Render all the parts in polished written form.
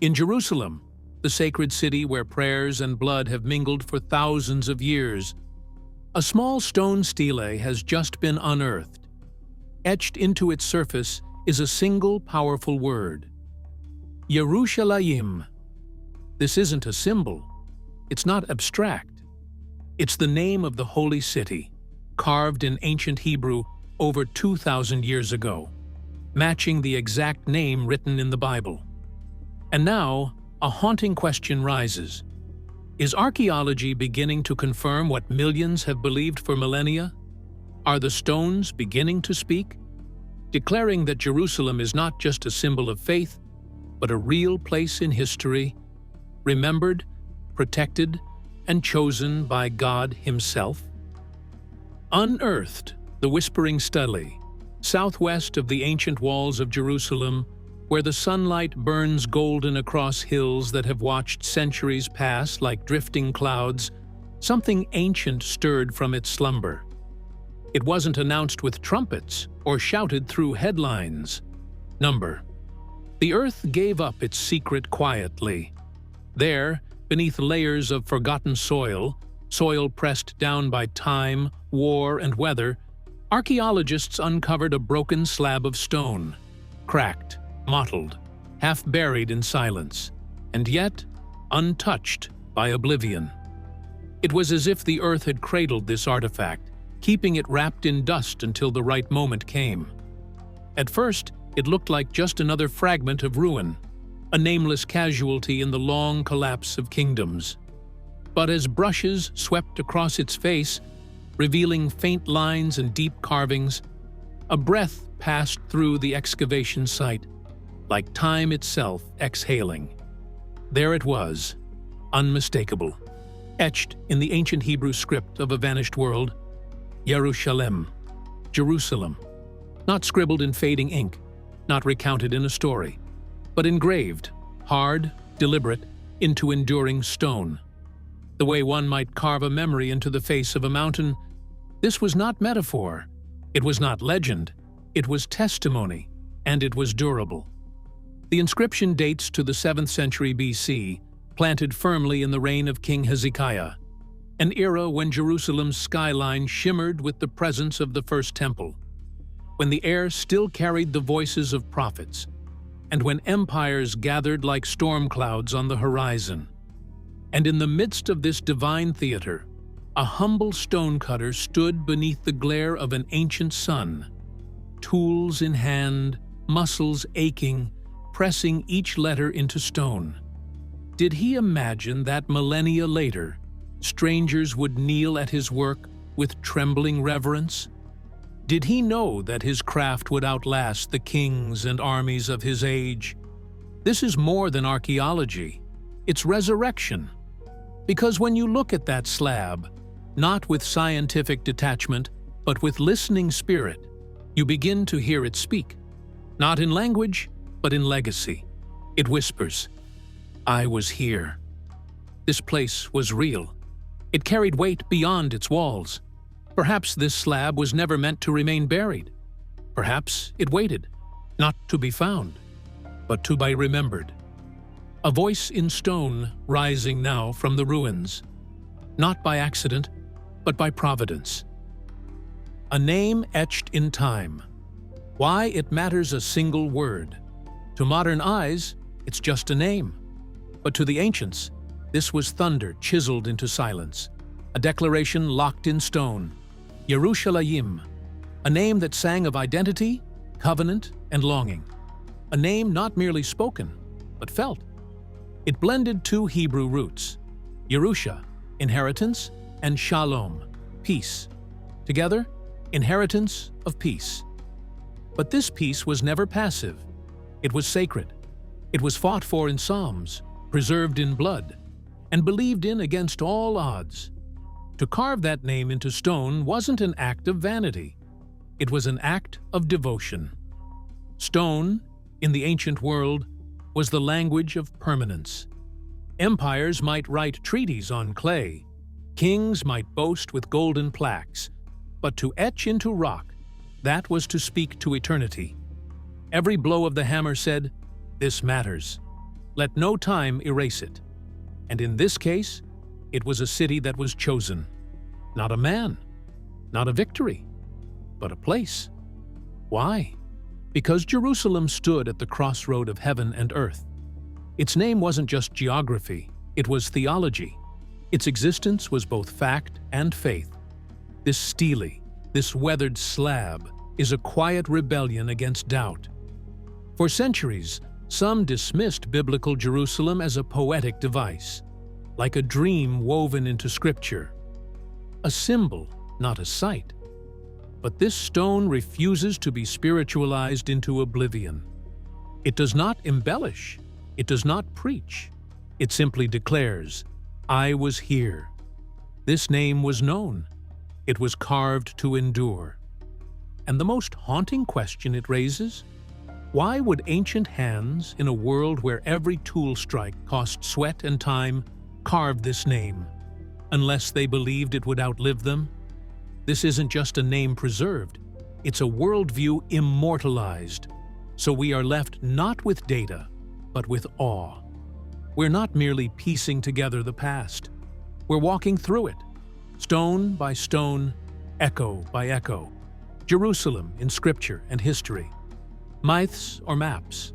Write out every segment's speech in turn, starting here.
In Jerusalem, the sacred city where prayers and blood have mingled for thousands of years, a small stone stele has just been unearthed. Etched into its surface is a single powerful word: Yerushalayim. This isn't a symbol. It's not abstract. It's the name of the holy city, carved in ancient Hebrew over 2,000 years ago, matching the exact name written in the Bible. And now, a haunting question rises. Is archaeology beginning to confirm what millions have believed for millennia? Are the stones beginning to speak, declaring that Jerusalem is not just a symbol of faith, but a real place in history, remembered, protected, and chosen by God Himself? Unearthed, the Whispering Stele, southwest of the ancient walls of Jerusalem, where the sunlight burns golden across hills that have watched centuries pass like drifting clouds, something ancient stirred from its slumber. It wasn't announced with trumpets or shouted through headlines. The earth gave up its secret quietly. There, beneath layers of forgotten soil pressed down by time, war, and weather, archaeologists uncovered a broken slab of stone, cracked, mottled, half buried in silence, and yet untouched by oblivion. It was as if the earth had cradled this artifact, keeping it wrapped in dust until the right moment came. At first, it looked like just another fragment of ruin, a nameless casualty in the long collapse of kingdoms. But as brushes swept across its face, revealing faint lines and deep carvings, a breath passed through the excavation site, like time itself exhaling. There it was, unmistakable, etched in the ancient Hebrew script of a vanished world: Yerushalayim, Jerusalem, not scribbled in fading ink, not recounted in a story, but engraved, hard, deliberate, into enduring stone. The way one might carve a memory into the face of a mountain, this was not metaphor, it was not legend, it was testimony, and it was durable. The inscription dates to the 7th century BC, planted firmly in the reign of King Hezekiah, an era when Jerusalem's skyline shimmered with the presence of the First Temple, when the air still carried the voices of prophets, and when empires gathered like storm clouds on the horizon. And in the midst of this divine theater, a humble stonecutter stood beneath the glare of an ancient sun, tools in hand, muscles aching, pressing each letter into stone. Did he imagine that millennia later, strangers would kneel at his work with trembling reverence? Did he know that his craft would outlast the kings and armies of his age? This is more than archaeology. It's resurrection. Because when you look at that slab, not with scientific detachment, but with listening spirit, you begin to hear it speak. Not in language, but in legacy. It whispers, "I was here." This place was real. It carried weight beyond its walls. Perhaps this slab was never meant to remain buried. Perhaps it waited, not to be found, but to be remembered. A voice in stone rising now from the ruins, not by accident, but by providence. A name etched in time. Why it matters a single word. To modern eyes, it's just a name. But to the ancients, this was thunder chiseled into silence, a declaration locked in stone. Yerushalayim, a name that sang of identity, covenant, and longing. A name not merely spoken, but felt. It blended two Hebrew roots, Yerusha, inheritance, and Shalom, peace. Together, inheritance of peace. But this peace was never passive. It was sacred. It was fought for in psalms, preserved in blood, and believed in against all odds. To carve that name into stone wasn't an act of vanity. It was an act of devotion. Stone, in the ancient world, was the language of permanence. Empires might write treaties on clay, kings might boast with golden plaques, but to etch into rock, that was to speak to eternity. Every blow of the hammer said, "This matters." Let no time erase it. And in this case, it was a city that was chosen. Not a man, not a victory, but a place. Why? Because Jerusalem stood at the crossroad of heaven and earth. Its name wasn't just geography, it was theology. Its existence was both fact and faith. This stele, this weathered slab, is a quiet rebellion against doubt. For centuries, some dismissed biblical Jerusalem as a poetic device, like a dream woven into scripture. A symbol, not a site. But this stone refuses to be spiritualized into oblivion. It does not embellish. It does not preach. It simply declares, "I was here." This name was known. It was carved to endure. And the most haunting question it raises: why would ancient hands, in a world where every tool strike cost sweat and time, carve this name, unless they believed it would outlive them? This isn't just a name preserved, it's a worldview immortalized. So we are left not with data, but with awe. We're not merely piecing together the past. We're walking through it, stone by stone, echo by echo. Jerusalem in scripture and history. Myths or maps.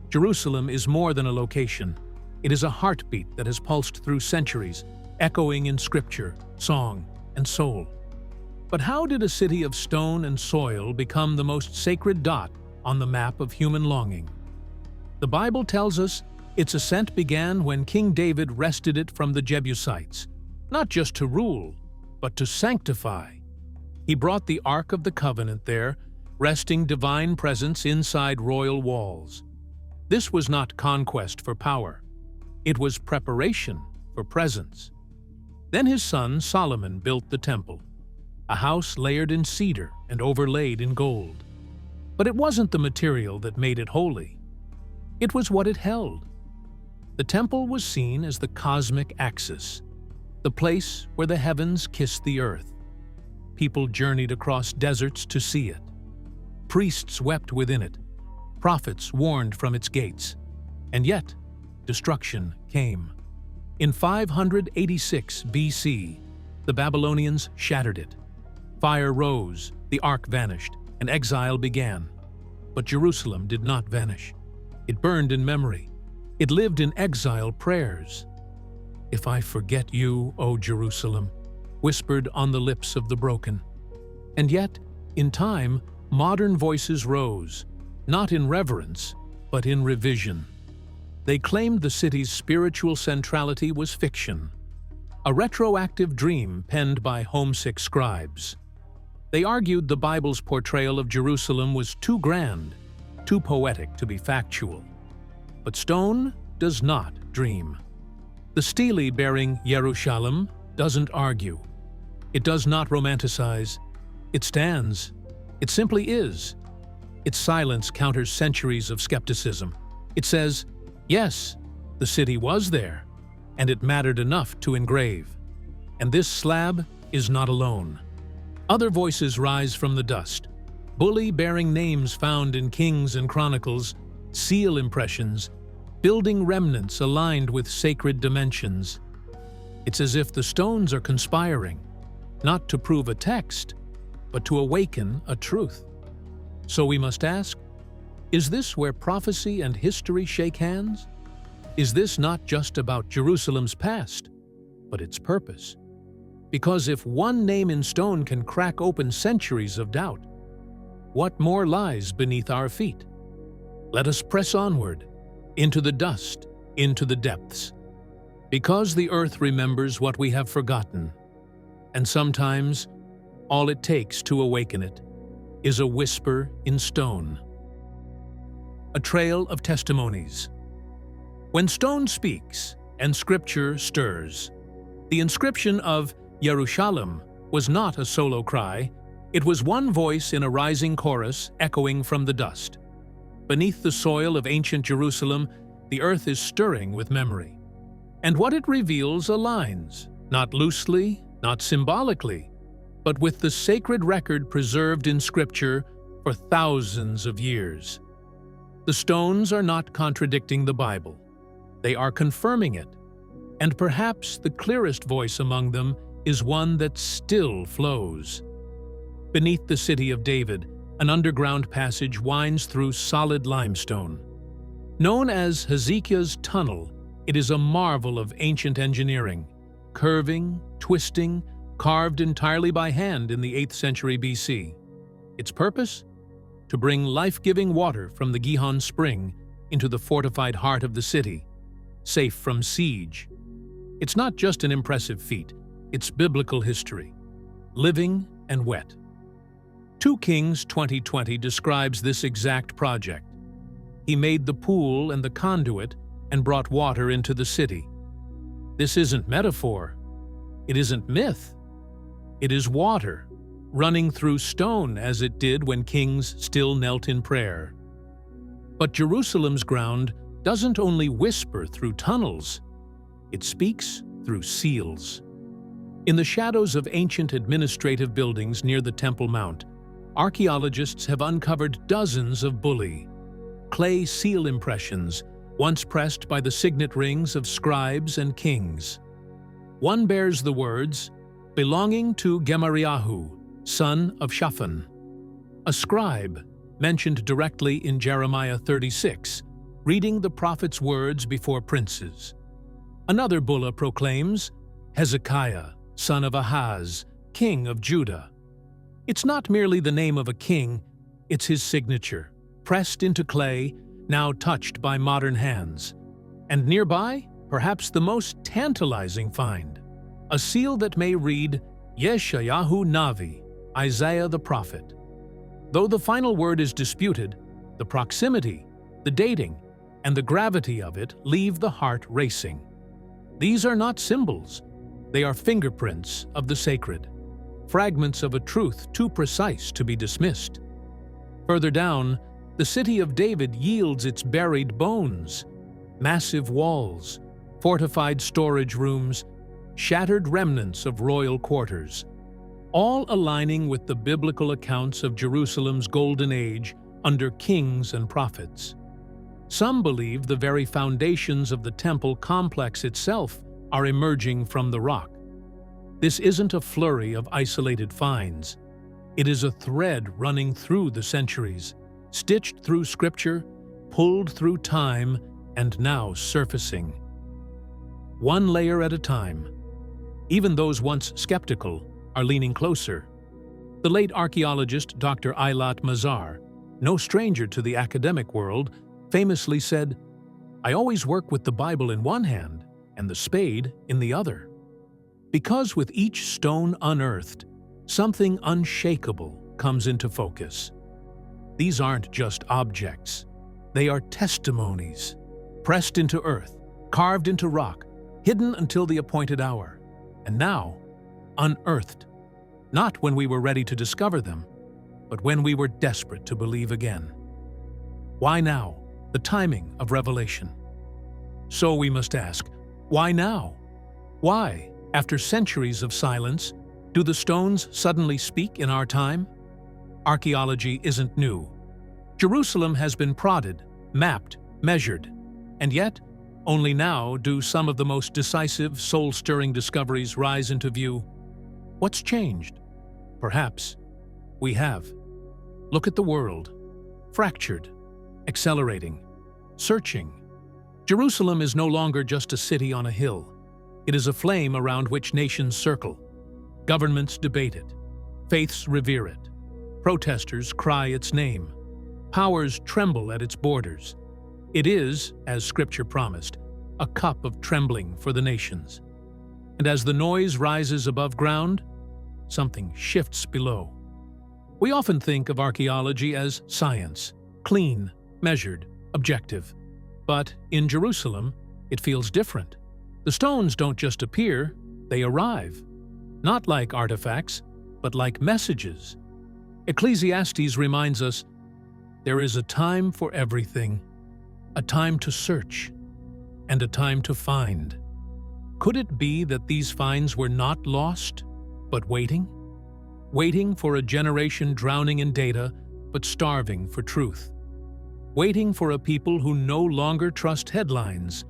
Jerusalem is more than a location. It is a heartbeat that has pulsed through centuries, echoing in scripture, song, and soul. But how did a city of stone and soil become the most sacred dot on the map of human longing? The Bible tells us its ascent began when King David wrested it from the Jebusites, not just to rule, but to sanctify. He brought the Ark of the Covenant there, resting divine presence inside royal walls. This was not conquest for power. It was preparation for presence. Then his son Solomon built the temple, a house layered in cedar and overlaid in gold. But it wasn't the material that made it holy. It was what it held. The temple was seen as the cosmic axis, the place where the heavens kissed the earth. People journeyed across deserts to see it. Priests wept within it. Prophets warned from its gates. And yet, destruction came. In 586 BC, the Babylonians shattered it. Fire rose, the ark vanished, and exile began. But Jerusalem did not vanish. It burned in memory. It lived in exile prayers. "If I forget you, O Jerusalem," whispered on the lips of the broken. And yet, in time, modern voices rose, not in reverence, but in revision. They claimed the city's spiritual centrality was fiction, a retroactive dream penned by homesick scribes. They argued the Bible's portrayal of Jerusalem was too grand, too poetic to be factual. But stone does not dream. The stele bearing Yerushalayim doesn't argue. It does not romanticize. It stands. It simply is. Its silence counters centuries of skepticism. It says, yes, the city was there, and it mattered enough to engrave. And this slab is not alone. Other voices rise from the dust, bully bearing names found in Kings and Chronicles, seal impressions, building remnants aligned with sacred dimensions. It's as if the stones are conspiring, not to prove a text, but to awaken a truth. So we must ask, is this where prophecy and history shake hands? Is this not just about Jerusalem's past, but its purpose? Because if one name in stone can crack open centuries of doubt, what more lies beneath our feet? Let us press onward, into the dust, into the depths. Because the earth remembers what we have forgotten, and sometimes all it takes to awaken it is a whisper in stone. A trail of testimonies. When stone speaks and scripture stirs, the inscription of Yerushalayim was not a solo cry, it was one voice in a rising chorus echoing from the dust. Beneath the soil of ancient Jerusalem, the earth is stirring with memory. And what it reveals aligns, not loosely, not symbolically, but with the sacred record preserved in Scripture for thousands of years. The stones are not contradicting the Bible. They are confirming it. And perhaps the clearest voice among them is one that still flows. Beneath the city of David, an underground passage winds through solid limestone. Known as Hezekiah's Tunnel, it is a marvel of ancient engineering, curving, twisting, carved entirely by hand in the 8th century BC. Its purpose? To bring life-giving water from the Gihon spring into the fortified heart of the city, safe from siege. It's not just an impressive feat, it's biblical history, living and wet. 2 Kings 20:20 describes this exact project. He made the pool and the conduit and brought water into the city. This isn't metaphor. It isn't myth. It is water, running through stone as it did when kings still knelt in prayer. But Jerusalem's ground doesn't only whisper through tunnels, it speaks through seals. In the shadows of ancient administrative buildings near the Temple Mount, archaeologists have uncovered dozens of bulli, clay seal impressions once pressed by the signet rings of scribes and kings. One bears the words, belonging to Gemariahu, son of Shaphan, a scribe mentioned directly in Jeremiah 36, reading the prophet's words before princes. Another bulla proclaims, Hezekiah, son of Ahaz, king of Judah. It's not merely the name of a king, it's his signature, pressed into clay, now touched by modern hands. And nearby, perhaps the most tantalizing find, a seal that may read, Yeshayahu Navi, Isaiah the prophet. Though the final word is disputed, the proximity, the dating, and the gravity of it leave the heart racing. These are not symbols, they are fingerprints of the sacred, fragments of a truth too precise to be dismissed. Further down, the city of David yields its buried bones, massive walls, fortified storage rooms, shattered remnants of royal quarters, all aligning with the biblical accounts of Jerusalem's golden age under kings and prophets. Some believe the very foundations of the temple complex itself are emerging from the rock. This isn't a flurry of isolated finds. It is a thread running through the centuries, stitched through scripture, pulled through time, and now surfacing. One layer at a time. Even those once skeptical are leaning closer. The late archaeologist Dr. Eilat Mazar, no stranger to the academic world, famously said, "I always work with the Bible in one hand and the spade in the other." Because with each stone unearthed, something unshakable comes into focus. These aren't just objects. They are testimonies, pressed into earth, carved into rock, hidden until the appointed hour, and now unearthed. Not when we were ready to discover them, but when we were desperate to believe again. Why now? The timing of revelation. So we must ask, why now? Why, after centuries of silence, do the stones suddenly speak in our time? Archaeology isn't new. Jerusalem has been prodded, mapped, measured, and yet, only now do some of the most decisive, soul-stirring discoveries rise into view. What's changed? Perhaps we have. Look at the world. Fractured, accelerating, searching. Jerusalem is no longer just a city on a hill. It is a flame around which nations circle. Governments debate it. Faiths revere it. Protesters cry its name. Powers tremble at its borders. It is, as Scripture promised, a cup of trembling for the nations. And as the noise rises above ground, something shifts below. We often think of archaeology as science, clean, measured, objective. But in Jerusalem, it feels different. The stones don't just appear, they arrive. Not like artifacts, but like messages. Ecclesiastes reminds us, there is a time for everything, a time to search, and a time to find. Could it be that these finds were not lost, but waiting? Waiting for a generation drowning in data, but starving for truth. Waiting for a people who no longer trust headlines,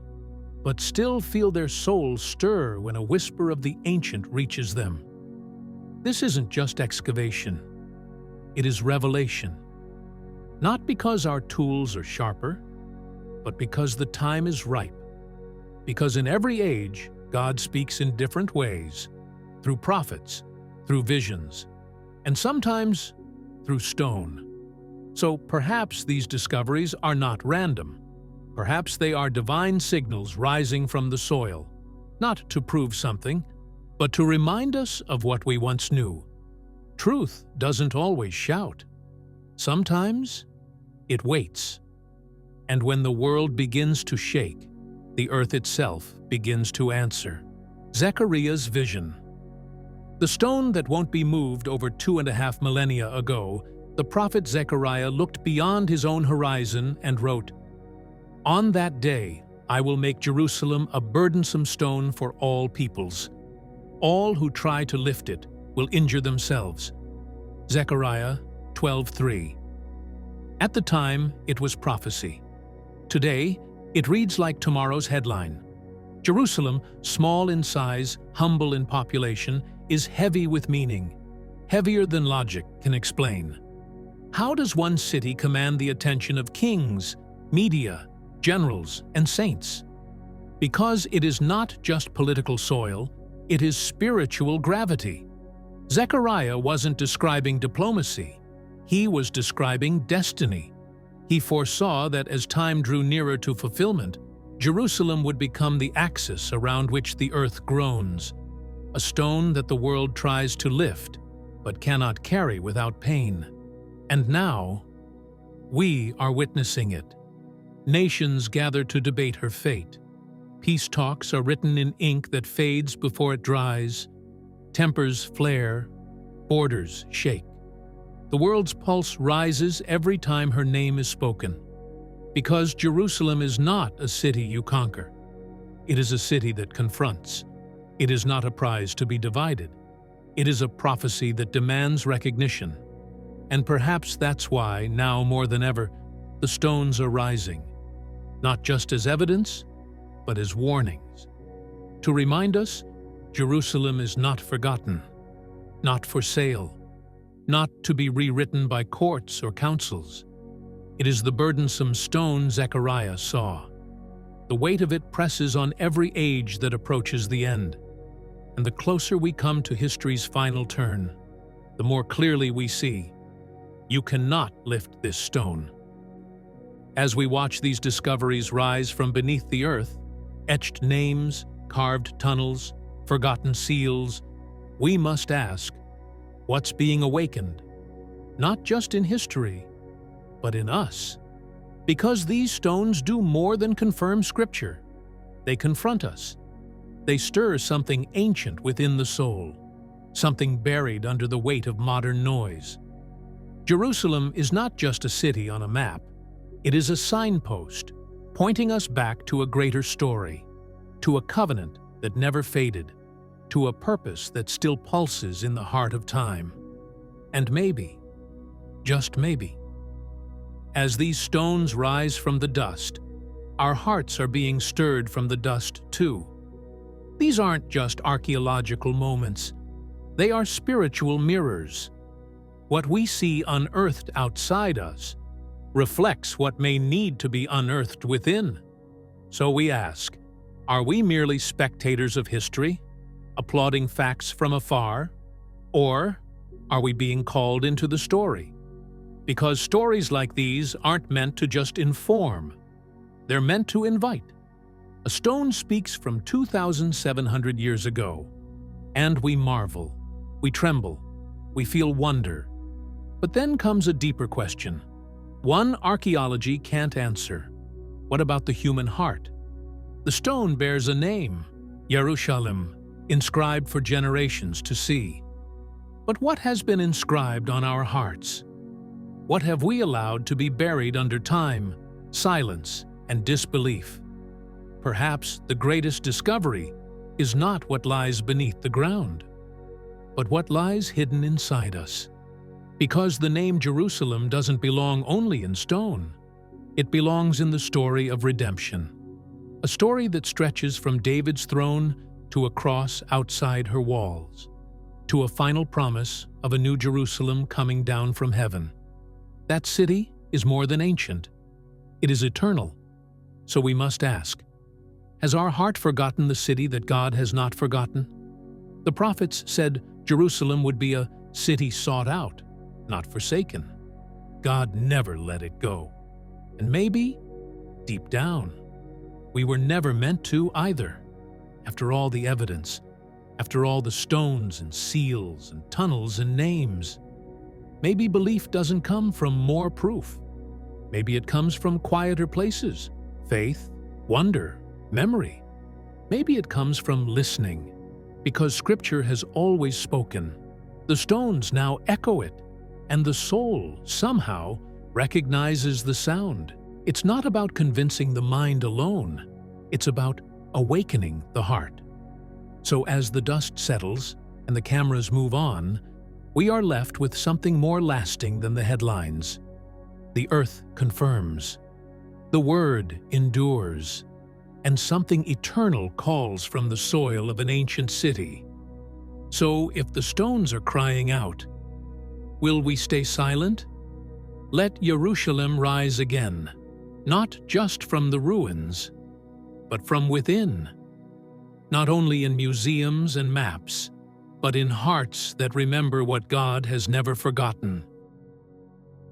but still feel their souls stir when a whisper of the ancient reaches them. This isn't just excavation. It is revelation. Not because our tools are sharper, but because the time is ripe. Because in every age, God speaks in different ways, through prophets, through visions, and sometimes through stone. So perhaps these discoveries are not random. Perhaps they are divine signals rising from the soil, not to prove something, but to remind us of what we once knew. Truth doesn't always shout. Sometimes it waits. And when the world begins to shake, the earth itself begins to answer. Zechariah's vision. The stone that won't be moved over 2.5 millennia ago, the prophet Zechariah looked beyond his own horizon and wrote, "On that day, I will make Jerusalem a burdensome stone for all peoples. All who try to lift it will injure themselves." Zechariah 12:3. At the time, it was prophecy. Today, it reads like tomorrow's headline. Jerusalem, small in size, humble in population, is heavy with meaning, heavier than logic can explain. How does one city command the attention of kings, media, generals, and saints? Because it is not just political soil, it is spiritual gravity. Zechariah wasn't describing diplomacy. He was describing destiny. He foresaw that as time drew nearer to fulfillment, Jerusalem would become the axis around which the earth groans, a stone that the world tries to lift but cannot carry without pain. And now, we are witnessing it. Nations gather to debate her fate. Peace talks are written in ink that fades before it dries. Tempers flare, borders shake. The world's pulse rises every time her name is spoken. Because Jerusalem is not a city you conquer. It is a city that confronts. It is not a prize to be divided. It is a prophecy that demands recognition. And perhaps that's why, now more than ever, the stones are rising. Not just as evidence, but as warnings. To remind us, Jerusalem is not forgotten, not for sale, not to be rewritten by courts or councils. It is the burdensome stone Zechariah saw. The weight of it presses on every age that approaches the end. And the closer we come to history's final turn, the more clearly we see, you cannot lift this stone. As we watch these discoveries rise from beneath the earth, etched names, carved tunnels, forgotten seals, we must ask, what's being awakened? Not just in history, but in us. Because these stones do more than confirm Scripture. They confront us. They stir something ancient within the soul, something buried under the weight of modern noise. Jerusalem is not just a city on a map. It is a signpost, pointing us back to a greater story, to a covenant that never faded, to a purpose that still pulses in the heart of time. And maybe, just maybe, as these stones rise from the dust, our hearts are being stirred from the dust too. These aren't just archaeological moments. They are spiritual mirrors. What we see unearthed outside us reflects what may need to be unearthed within. So we ask, are we merely spectators of history, applauding facts from afar? Or are we being called into the story? Because stories like these aren't meant to just inform. They're meant to invite. A stone speaks from 2,700 years ago, and we marvel, we tremble, we feel wonder. But then comes a deeper question. One archaeology can't answer. What about the human heart? The stone bears a name, Yerushalayim, inscribed for generations to see. But what has been inscribed on our hearts? What have we allowed to be buried under time, silence, and disbelief? Perhaps the greatest discovery is not what lies beneath the ground, but what lies hidden inside us. Because the name Jerusalem doesn't belong only in stone. It belongs in the story of redemption. a story that stretches from David's throne to a cross outside her walls, to a final promise of a new Jerusalem coming down from heaven. That city is more than ancient. It is eternal. So we must ask, has our heart forgotten the city that God has not forgotten? The prophets said Jerusalem would be a city sought out, not forsaken. God never let it go. And maybe, deep down, we were never meant to either. After all the evidence, after all the stones and seals and tunnels and names, maybe belief doesn't come from more proof. Maybe it comes from quieter places, faith, wonder, memory. Maybe it comes from listening, because Scripture has always spoken. The stones now echo it, and the soul somehow recognizes the sound. It's not about convincing the mind alone. It's about awakening the heart. So as the dust settles and the cameras move on, we are left with something more lasting than the headlines. The earth confirms. The word endures. And something eternal calls from the soil of an ancient city. So if the stones are crying out, will we stay silent? Let Yerushalayim rise again, not just from the ruins, but from within. Not only in museums and maps, but in hearts that remember what God has never forgotten.